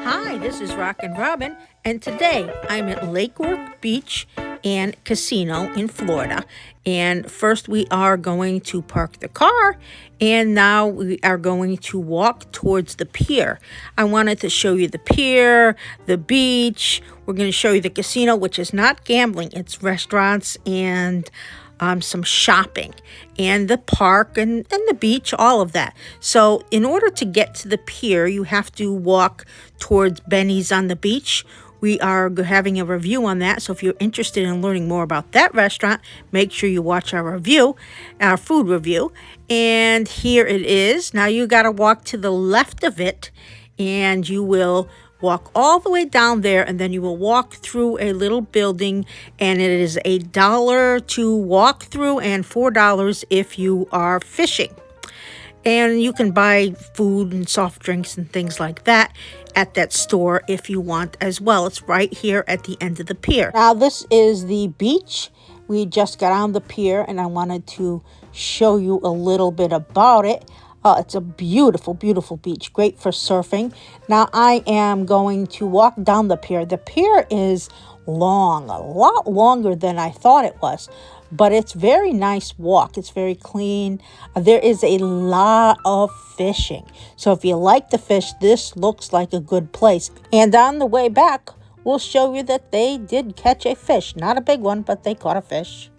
Hi, this is RockinRobin, and today I'm at Lake Worth Beach and Casino in Florida. And first we are going to park the car, and now we are going to walk towards the pier. I wanted to show you the pier, the beach. We're going to show you the casino, which is not gambling, it's restaurants and some shopping, and the park and the beach, all of that. So in order to get to the pier, you have to walk towards Benny's on the beach. We are having a review on that. So if you're interested in learning more about that restaurant, make sure you watch our review, our food review. And here it is. Now you got to walk to the left of it, and you will walk all the way down there, and then you will walk through a little building, and it is $1 to walk through and $4 if you are fishing. And you can buy food and soft drinks and things like that at that store if you want as well. It's right here at the end of the pier. Now this is the beach. We just got on the pier, and I wanted to show you a little bit about it. It's a beautiful, beautiful beach, great for surfing. Now I am going to walk down the pier. The pier is long, a lot longer than I thought it was, but it's very nice walk. It's very clean. There is a lot of fishing. So if you like to fish, this looks like a good place. And on the way back, we'll show you that they did catch a fish. Not a big one, but they caught a fish.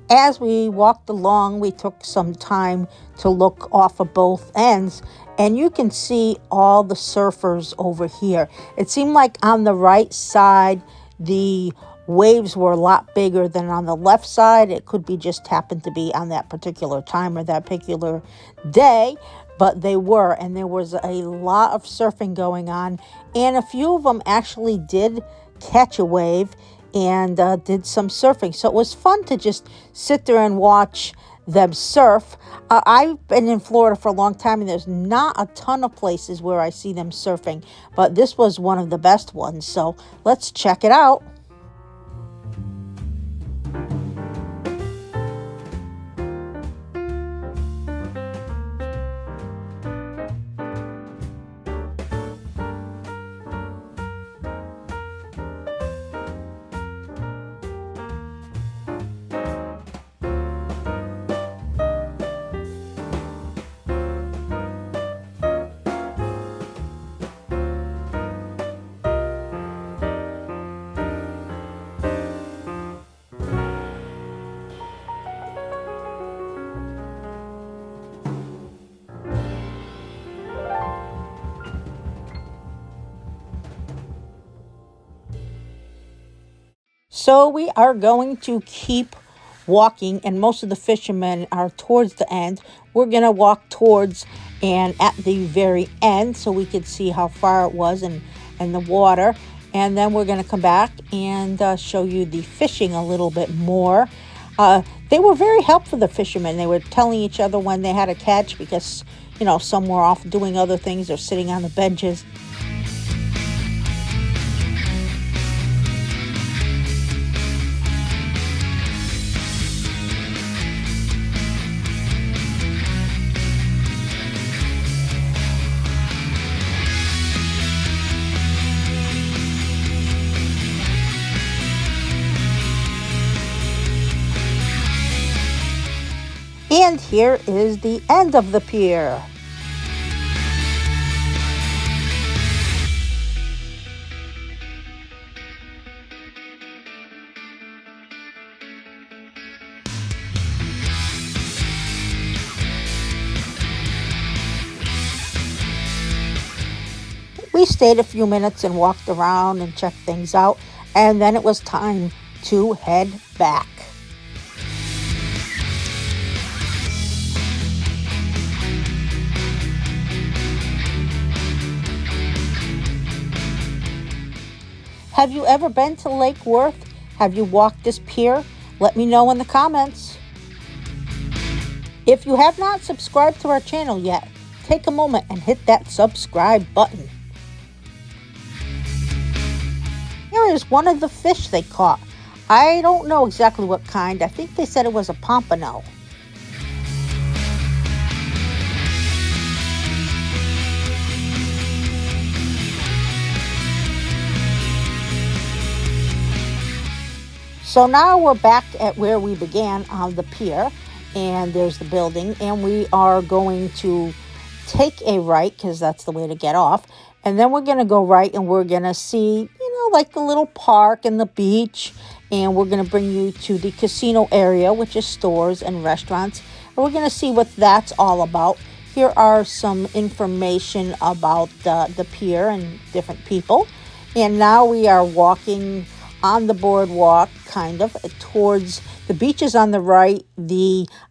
As we walked along, we took some time to look off of both ends, and you can see all the surfers over here. It seemed like on the right side, the waves were a lot bigger than on the left side. It could be just happened to be on that particular time or that particular day, but they were, and there was a lot of surfing going on, and a few of them actually did catch a wave and did some surfing. So it was fun to just sit there and watch them surf. I've been in Florida for a long time, and there's not a ton of places where I see them surfing, but this was one of the best ones. So let's check it out. So we are going to keep walking, and most of the fishermen are towards the end. We're going to walk towards and at the very end so we could see how far it was and the water. And then we're going to come back and show you the fishing a little bit more. They were very helpful, the fishermen. They were telling each other when they had a catch because, some were off doing other things or sitting on the benches. And here is the end of the pier. We stayed a few minutes and walked around and checked things out, and then it was time to head back. Have you ever been to Lake Worth? Have you walked this pier? Let me know in the comments. If you have not subscribed to our channel yet, take a moment and hit that subscribe button. Here is one of the fish they caught. I don't know exactly what kind. I think they said it was a pompano. So now we're back at where we began on the pier, and there's the building, and we are going to take a right because that's the way to get off, and then we're going to go right and we're going to see, like the little park and the beach, and we're going to bring you to the casino area, which is stores and restaurants, and we're going to see what that's all about. Here are some information about the pier and different people, and now we are walking on the boardwalk, kind of towards the beaches on the right.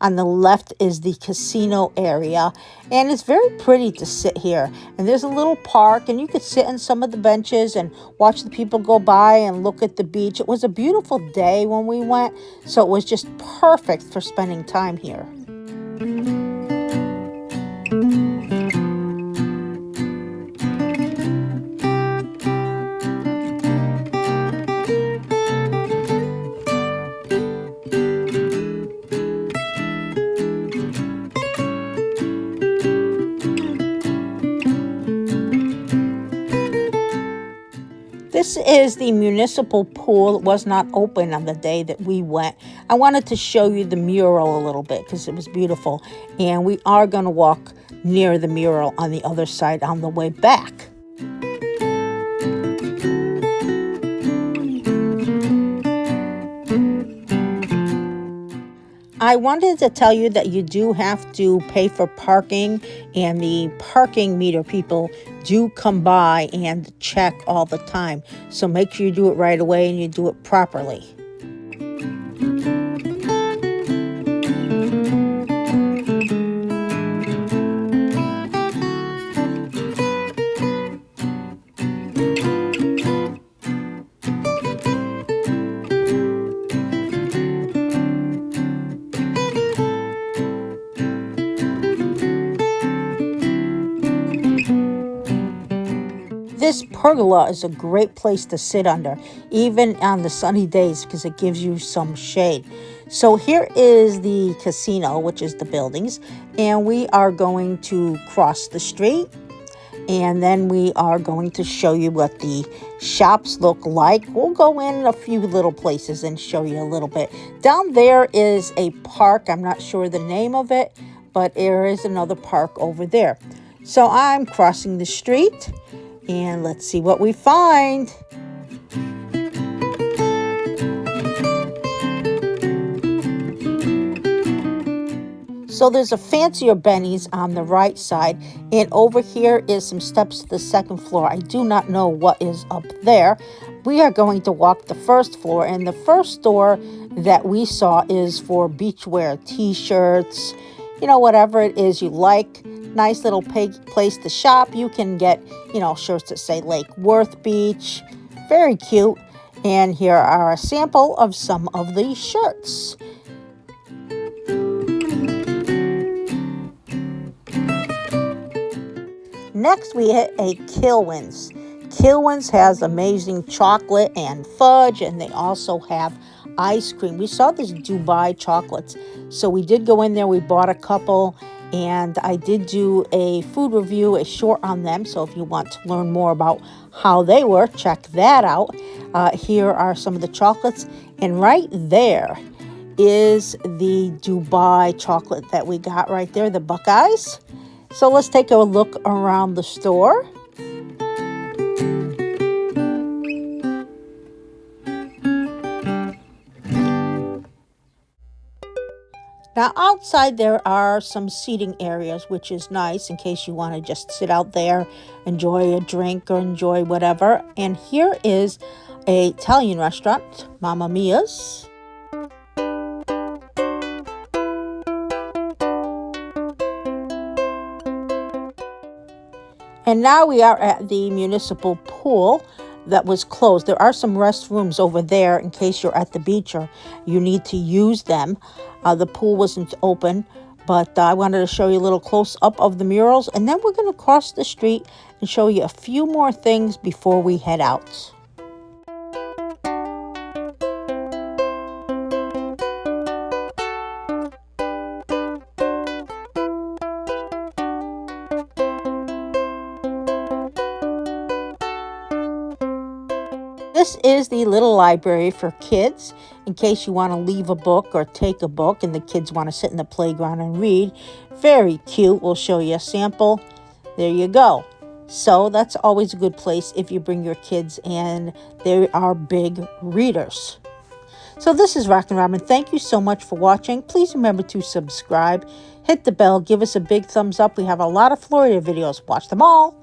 On the left is the casino area, and it's very pretty to sit here. And there's a little park, and you could sit on some of the benches and watch the people go by and look at the beach. It was a beautiful day when we went, so it was just perfect for spending time here. This is the municipal pool. It was not open on the day that we went. I wanted to show you the mural a little bit because it was beautiful. And we are going to walk near the mural on the other side on the way back. I wanted to tell you that you do have to pay for parking, and the parking meter people do come by and check all the time. So make sure you do it right away and you do it properly. This pergola is a great place to sit under, even on the sunny days, because it gives you some shade. So here is the casino, which is the buildings, and we are going to cross the street, and then we are going to show you what the shops look like. We'll go in a few little places and show you a little bit. Down there is a park. I'm not sure the name of it, but there is another park over there. So I'm crossing the street, and let's see what we find. So there's a fancier Benny's on the right side, and over here is some steps to the second floor. I do not know what is up there. We are going to walk the first floor, and the first store that we saw is for beachwear, t-shirts, whatever it is you like. Nice little place to shop. You can get, shirts that say Lake Worth Beach. Very cute. And here are a sample of some of these shirts. Next, we hit a Kilwins. Kilwins has amazing chocolate and fudge, and they also have ice cream. We saw this Dubai chocolates, so we did go in there. We bought a couple, and I did do a food review, a short on them. So if you want to learn more about how they were, check that out. Here are some of the chocolates, and right there is the Dubai chocolate that we got right there, the Buckeyes. So let's take a look around the store. Now outside there are some seating areas, which is nice in case you want to just sit out there, enjoy a drink or enjoy whatever. And here is an Italian restaurant, Mamma Mia's. And now we are at the municipal pool that was closed. There are some restrooms over there in case you're at the beach or you need to use them. The pool wasn't open, But I wanted to show you a little close-up of the murals, and then we're going to cross the street and show you a few more things before we head out. This is the little library for kids, in case you want to leave a book or take a book and the kids want to sit in the playground and read. Very cute. We'll show you a sample. There you go. So that's always a good place if you bring your kids and they are big readers. So this is RockinRobin. Thank you so much for watching. Please remember to subscribe, hit the bell, give us a big thumbs up. We have a lot of Florida videos. Watch them all.